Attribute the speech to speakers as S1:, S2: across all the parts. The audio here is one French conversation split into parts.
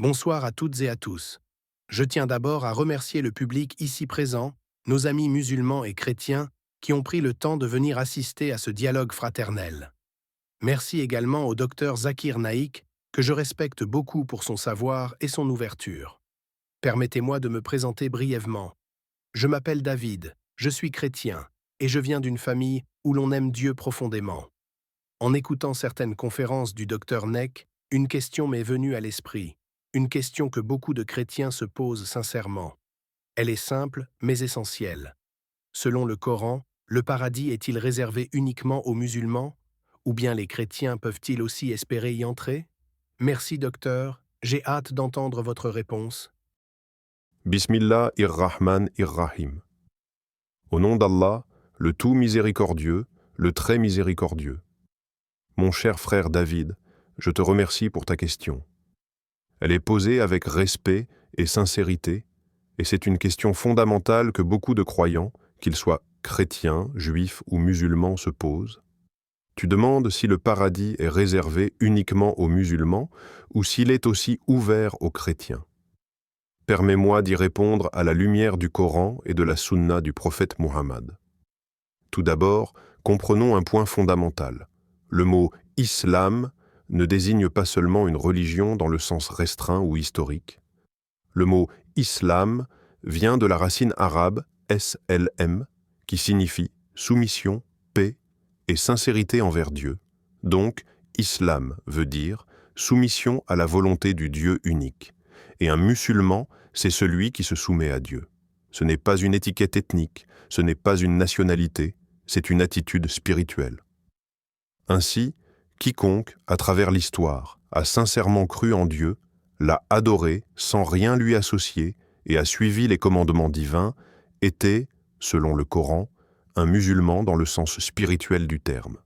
S1: Bonsoir à toutes et à tous. Je tiens d'abord à remercier le public ici présent, nos amis musulmans et chrétiens, qui ont pris le temps de venir assister à ce dialogue fraternel. Merci également au docteur Zakir Naïk, que je respecte beaucoup pour son savoir et son ouverture. Permettez-moi de me présenter brièvement. Je m'appelle David, je suis chrétien, et je viens d'une famille où l'on aime Dieu profondément. En écoutant certaines conférences du docteur Nek, une question m'est venue à l'esprit, une question que beaucoup de chrétiens se posent sincèrement. Elle est simple, mais essentielle. Selon le Coran, le paradis est-il réservé uniquement aux musulmans? Ou bien les chrétiens peuvent-ils aussi espérer y entrer? Merci docteur, j'ai hâte d'entendre votre réponse.
S2: Bismillah ir-Rahman ir-Rahim. Au nom d'Allah, le tout miséricordieux, le très miséricordieux. Mon cher frère David, je te remercie pour ta question. Elle est posée avec respect et sincérité, et c'est une question fondamentale que beaucoup de croyants, qu'ils soient chrétiens, juifs ou musulmans, se posent. Tu demandes si le paradis est réservé uniquement aux musulmans ou s'il est aussi ouvert aux chrétiens. Permets-moi d'y répondre à la lumière du Coran et de la Sunna du prophète Muhammad. Tout d'abord, comprenons un point fondamental. Le mot « islam » ne désigne pas seulement une religion dans le sens restreint ou historique. Le mot « islam » vient de la racine arabe « slm » qui signifie soumission, paix et sincérité envers Dieu. Donc, islam veut dire soumission à la volonté du Dieu unique. Et un musulman, c'est celui qui se soumet à Dieu. Ce n'est pas une étiquette ethnique, ce n'est pas une nationalité, c'est une attitude spirituelle. Ainsi, quiconque, à travers l'histoire, a sincèrement cru en Dieu, l'a adoré sans rien lui associer et a suivi les commandements divins, était, selon le Coran, un musulman dans le sens spirituel du terme.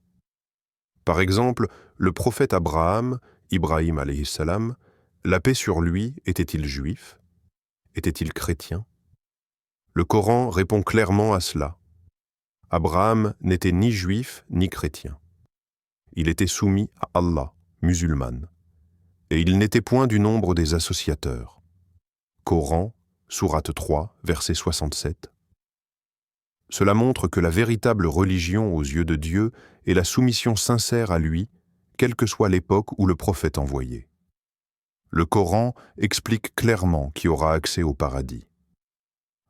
S2: Par exemple, le prophète Abraham, Ibrahim alayhi salam, la paix sur lui, était-il juif? Était-il chrétien? Le Coran répond clairement à cela. Abraham n'était ni juif ni chrétien. Il était soumis à Allah, musulman, et il n'était point du nombre des associateurs. Coran, sourate 3, verset 67. Cela montre que la véritable religion aux yeux de Dieu est la soumission sincère à lui, quelle que soit l'époque où le prophète envoyé. Le Coran explique clairement qui aura accès au paradis.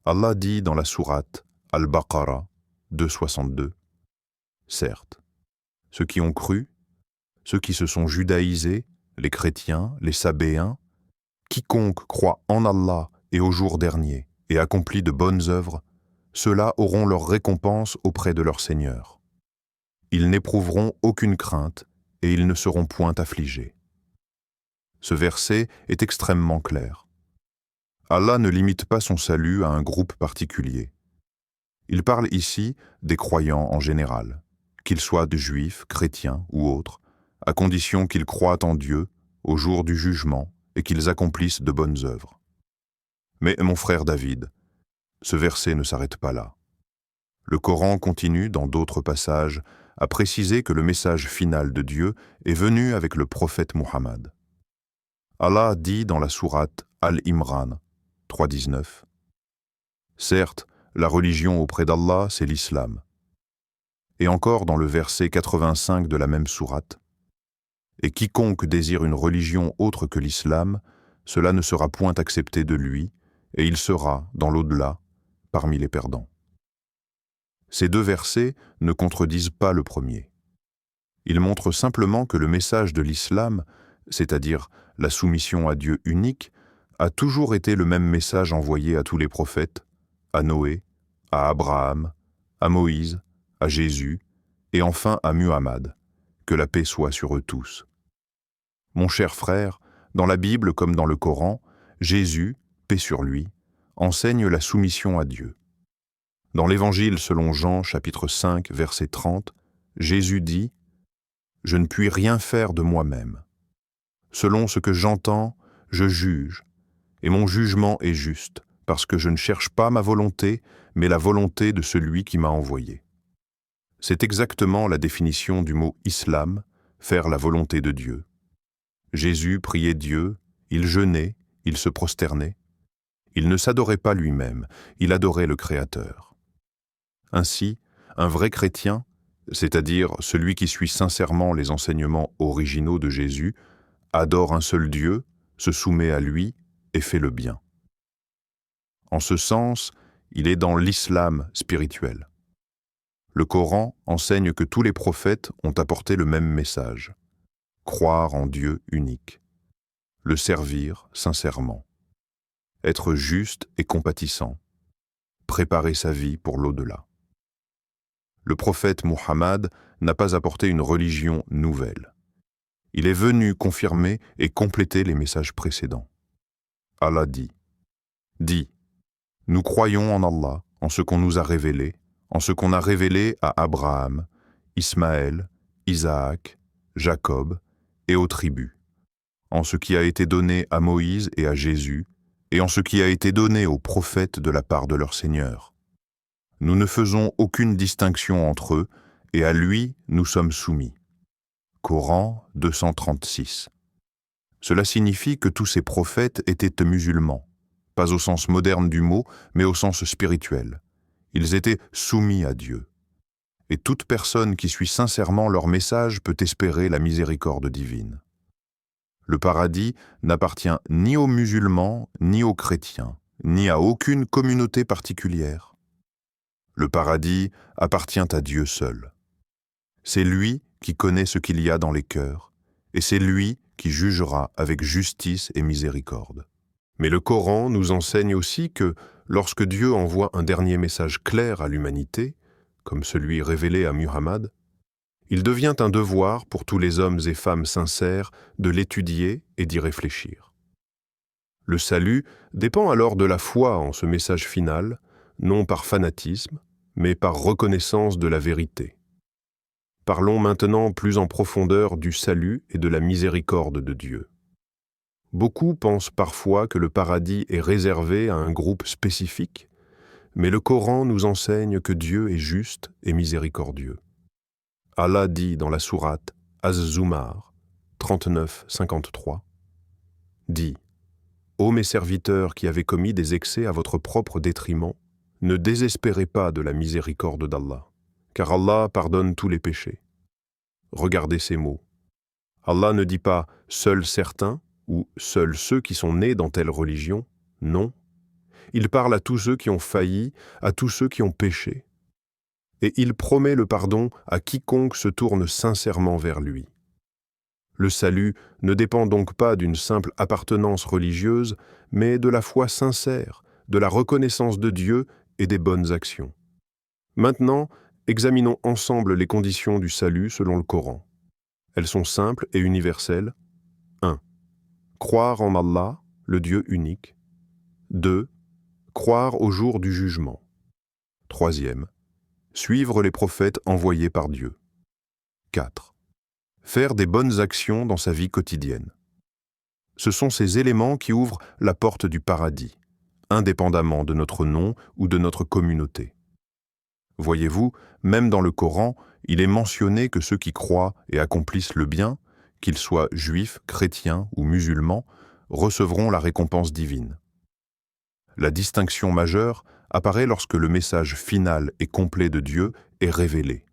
S2: Allah dit dans la sourate Al-Baqarah 262, « Certes, ceux qui ont cru, ceux qui se sont judaïsés, les chrétiens, les sabéens, quiconque croit en Allah et au jour dernier et accomplit de bonnes œuvres, ceux-là auront leur récompense auprès de leur Seigneur. Ils n'éprouveront aucune crainte et ils ne seront point affligés. » Ce verset est extrêmement clair. Allah ne limite pas son salut à un groupe particulier. Il parle ici des croyants en général, qu'ils soient de juifs, chrétiens ou autres, à condition qu'ils croient en Dieu au jour du jugement et qu'ils accomplissent de bonnes œuvres. Mais mon frère David, ce verset ne s'arrête pas là. Le Coran continue, dans d'autres passages, à préciser que le message final de Dieu est venu avec le prophète Muhammad. Allah dit dans la sourate Al-Imran 3.19 « Certes, la religion auprès d'Allah, c'est l'islam. » Et encore dans le verset 85 de la même sourate « Et quiconque désire une religion autre que l'islam, cela ne sera point accepté de lui, et il sera, dans l'au-delà, parmi les perdants. » Ces deux versets ne contredisent pas le premier. Ils montrent simplement que le message de l'islam, c'est-à-dire la soumission à Dieu unique, a toujours été le même message envoyé à tous les prophètes, à Noé, à Abraham, à Moïse, à Jésus, et enfin à Muhammad, que la paix soit sur eux tous. Mon cher frère, dans la Bible comme dans le Coran, Jésus, paix sur lui, enseigne la soumission à Dieu. Dans l'Évangile selon Jean, chapitre 5, verset 30, Jésus dit « Je ne puis rien faire de moi-même. Selon ce que j'entends, je juge, et mon jugement est juste, parce que je ne cherche pas ma volonté, mais la volonté de celui qui m'a envoyé. » C'est exactement la définition du mot « islam », faire la volonté de Dieu. Jésus priait Dieu, Il jeûnait, il se prosternait. Il ne s'adorait pas lui-même, il adorait le Créateur. Ainsi, un vrai chrétien, c'est-à-dire celui qui suit sincèrement les enseignements originaux de Jésus, adore un seul Dieu, se soumet à lui et fait le bien. En ce sens, il est dans l'islam spirituel. Le Coran enseigne que tous les prophètes ont apporté le même message: croire en Dieu unique, le servir sincèrement, être juste et compatissant, préparer sa vie pour l'au-delà. Le prophète Muhammad n'a pas apporté une religion nouvelle. Il est venu confirmer et compléter les messages précédents. Allah dit: Dis, nous croyons en Allah, en ce qu'on nous a révélé, en ce qu'on a révélé à Abraham, Ismaël, Isaac, Jacob et aux tribus, en ce qui a été donné à Moïse et à Jésus, et en ce qui a été donné aux prophètes de la part de leur Seigneur. Nous ne faisons aucune distinction entre eux, et à lui nous sommes soumis. Coran 236. Cela signifie que tous ces prophètes étaient musulmans, pas au sens moderne du mot, mais au sens spirituel. Ils étaient soumis à Dieu. Et toute personne qui suit sincèrement leur message peut espérer la miséricorde divine. Le paradis n'appartient ni aux musulmans, ni aux chrétiens, ni à aucune communauté particulière. Le paradis appartient à Dieu seul. C'est lui qui connaît ce qu'il y a dans les cœurs, et c'est lui qui jugera avec justice et miséricorde. Mais le Coran nous enseigne aussi que, lorsque Dieu envoie un dernier message clair à l'humanité, comme celui révélé à Muhammad, il devient un devoir pour tous les hommes et femmes sincères de l'étudier et d'y réfléchir. Le salut dépend alors de la foi en ce message final, non par fanatisme, mais par reconnaissance de la vérité. Parlons maintenant plus en profondeur du salut et de la miséricorde de Dieu. Beaucoup pensent parfois que le paradis est réservé à un groupe spécifique, mais le Coran nous enseigne que Dieu est juste et miséricordieux. Allah dit dans la sourate Az-Zumar 39-53, dit: Ô mes serviteurs qui avez commis des excès à votre propre détriment, ne désespérez pas de la miséricorde d'Allah, car Allah pardonne tous les péchés. Regardez ces mots. Allah ne dit pas « seuls certains » ou « seuls ceux qui sont nés dans telle religion ». Non. Il parle à tous ceux qui ont failli, à tous ceux qui ont péché. Et il promet le pardon à quiconque se tourne sincèrement vers lui. Le salut ne dépend donc pas d'une simple appartenance religieuse, mais de la foi sincère, de la reconnaissance de Dieu et des bonnes actions. Maintenant, examinons ensemble les conditions du salut selon le Coran. Elles sont simples et universelles. 1. Croire en Allah, le Dieu unique. 2. Croire au jour du jugement. 3. Suivre les prophètes envoyés par Dieu. 4. Faire des bonnes actions dans sa vie quotidienne. Ce sont ces éléments qui ouvrent la porte du paradis, indépendamment de notre nom ou de notre communauté. Voyez-vous, même dans le Coran, il est mentionné que ceux qui croient et accomplissent le bien, qu'ils soient juifs, chrétiens ou musulmans, recevront la récompense divine. La distinction majeure apparaît lorsque le message final et complet de Dieu est révélé.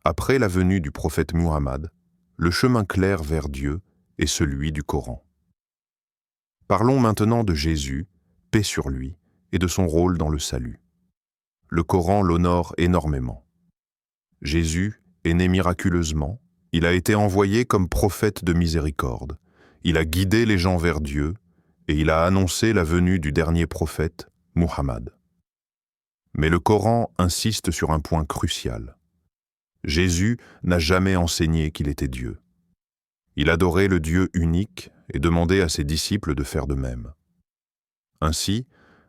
S2: Après la venue du prophète Muhammad, le chemin clair vers Dieu est celui du Coran. Parlons maintenant de Jésus, paix sur lui, et de son rôle dans le salut. Le Coran l'honore énormément. Jésus est né miraculeusement, il a été envoyé comme prophète de miséricorde, il a guidé les gens vers Dieu, et il a annoncé la venue du dernier prophète, Muhammad. Mais le Coran insiste sur un point crucial. Jésus n'a jamais enseigné qu'il était Dieu. Il adorait le Dieu unique et demandait à ses disciples de faire de même. Ainsi,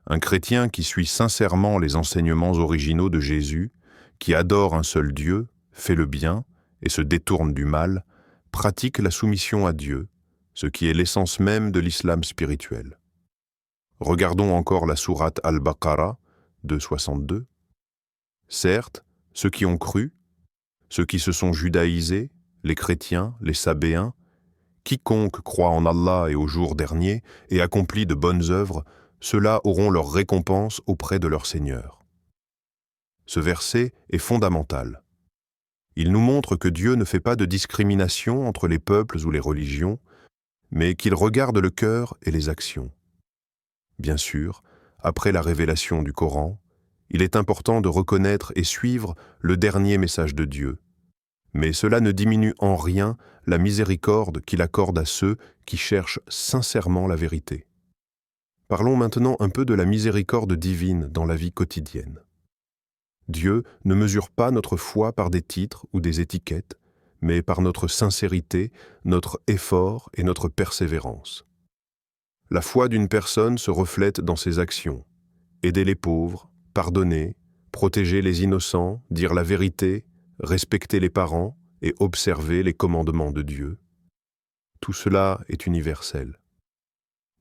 S2: un chrétien qui suit sincèrement les enseignements originaux de Jésus, qui adore un seul Dieu, fait le bien et se détourne du mal, pratique la soumission à Dieu, ce qui est l'essence même de l'islam spirituel. Regardons encore la sourate Al-Baqarah, 2,62. Certes, ceux qui ont cru, ceux qui se sont judaïsés, les chrétiens, les sabéens, Quiconque croit en Allah et au jour dernier et accomplit de bonnes œuvres, ceux-là auront leur récompense auprès de leur Seigneur. Ce verset est fondamental. Il nous montre que Dieu ne fait pas de discrimination entre les peuples ou les religions, mais qu'il regarde le cœur et les actions. Bien sûr, après la révélation du Coran, il est important de reconnaître et suivre le dernier message de Dieu, mais cela ne diminue en rien la miséricorde qu'il accorde à ceux qui cherchent sincèrement la vérité. Parlons maintenant un peu de la miséricorde divine dans la vie quotidienne. Dieu ne mesure pas notre foi par des titres ou des étiquettes, mais par notre sincérité, notre effort et notre persévérance. La foi d'une personne se reflète dans ses actions. Aider les pauvres, pardonner, protéger les innocents, dire la vérité, respecter les parents et observer les commandements de Dieu. Tout cela est universel.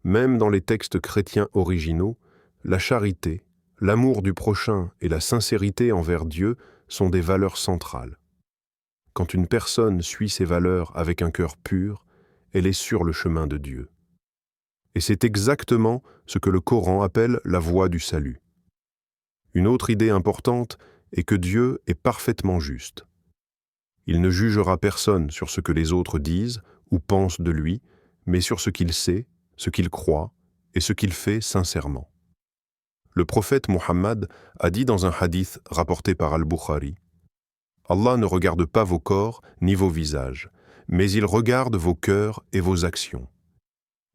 S2: Même dans les textes chrétiens originaux, la charité, l'amour du prochain et la sincérité envers Dieu sont des valeurs centrales. Quand une personne suit ces valeurs avec un cœur pur, elle est sur le chemin de Dieu. Et c'est exactement ce que le Coran appelle la voie du salut. Une autre idée importante est que Dieu est parfaitement juste. Il ne jugera personne sur ce que les autres disent ou pensent de lui, mais sur ce qu'il sait, ce qu'il croit et ce qu'il fait sincèrement. Le prophète Muhammad a dit dans un hadith rapporté par Al-Bukhari: « Allah ne regarde pas vos corps ni vos visages, mais il regarde vos cœurs et vos actions. »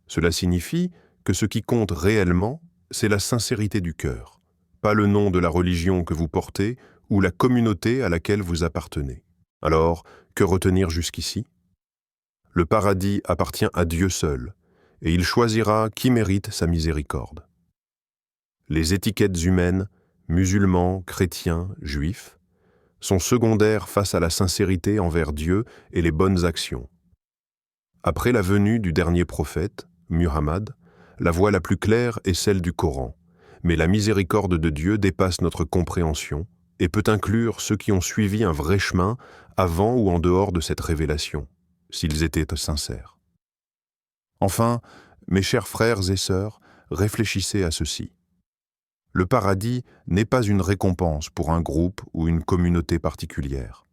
S2: Cela signifie que ce qui compte réellement, c'est la sincérité du cœur, pas le nom de la religion que vous portez ou la communauté à laquelle vous appartenez. Alors, que retenir jusqu'ici? Le paradis appartient à Dieu seul, et il choisira qui mérite sa miséricorde. Les étiquettes humaines, musulmans, chrétiens, juifs, sont secondaires face à la sincérité envers Dieu et les bonnes actions. Après la venue du dernier prophète, Muhammad, la voie la plus claire est celle du Coran, mais la miséricorde de Dieu dépasse notre compréhension et peut inclure ceux qui ont suivi un vrai chemin avant ou en dehors de cette révélation, s'ils étaient sincères. Enfin, mes chers frères et sœurs, réfléchissez à ceci. Le paradis n'est pas une récompense pour un groupe ou une communauté particulière.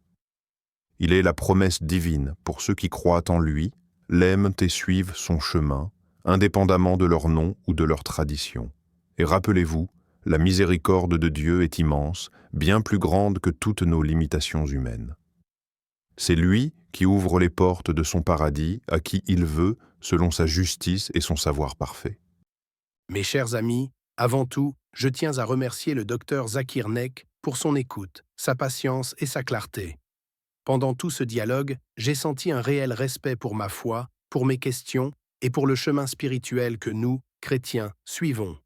S2: Il est la promesse divine pour ceux qui croient en lui, l'aiment et suivent son chemin, indépendamment de leur nom ou de leur tradition. Et rappelez-vous, la miséricorde de Dieu est immense, bien plus grande que toutes nos limitations humaines. C'est lui qui ouvre les portes de son paradis à qui il veut, selon sa justice et son savoir parfait.
S1: Mes chers amis, avant tout, je tiens à remercier le docteur Zakir Naik pour son écoute, sa patience et sa clarté. Pendant tout ce dialogue, j'ai senti un réel respect pour ma foi, pour mes questions et pour le chemin spirituel que nous, chrétiens, suivons.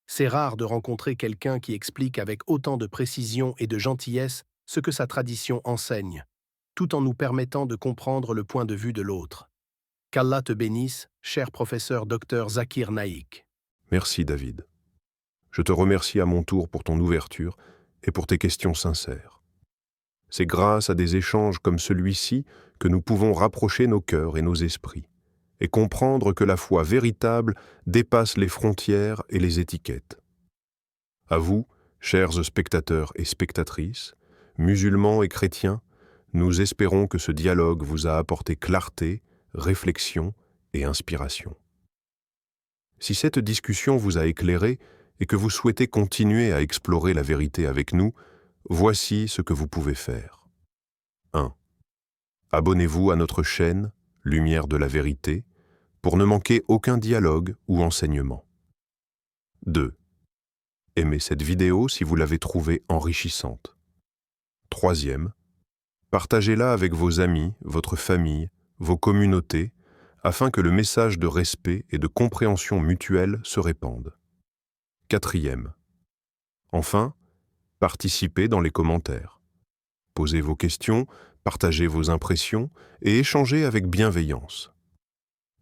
S1: C'est rare de rencontrer quelqu'un qui explique avec autant de précision et de gentillesse ce que sa tradition enseigne, tout en nous permettant de comprendre le point de vue de l'autre. Qu'Allah te bénisse, cher professeur Dr Zakir Naik.
S2: Merci David. Je te remercie à mon tour pour ton ouverture et pour tes questions sincères. C'est grâce à des échanges comme celui-ci que nous pouvons rapprocher nos cœurs et nos esprits et comprendre que la foi véritable dépasse les frontières et les étiquettes. À vous, chers spectateurs et spectatrices, musulmans et chrétiens, nous espérons que ce dialogue vous a apporté clarté, réflexion et inspiration. Si cette discussion vous a éclairé et que vous souhaitez continuer à explorer la vérité avec nous, voici ce que vous pouvez faire. 1. Abonnez-vous à notre chaîne Lumière de la Vérité pour ne manquer aucun dialogue ou enseignement. 2. Aimez cette vidéo si vous l'avez trouvée enrichissante. 3. Partagez-la avec vos amis, votre famille, vos communautés, afin que le message de respect et de compréhension mutuelle se répande. 4. Enfin, participez dans les commentaires. Posez vos questions, partagez vos impressions et échangez avec bienveillance.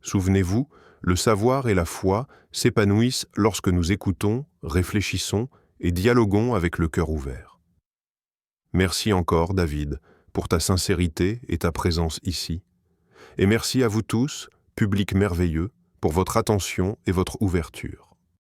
S2: Souvenez-vous, le savoir et la foi s'épanouissent lorsque nous écoutons, réfléchissons et dialoguons avec le cœur ouvert. Merci encore, David, pour ta sincérité et ta présence ici. Et merci à vous tous public merveilleux, pour votre attention et votre ouverture.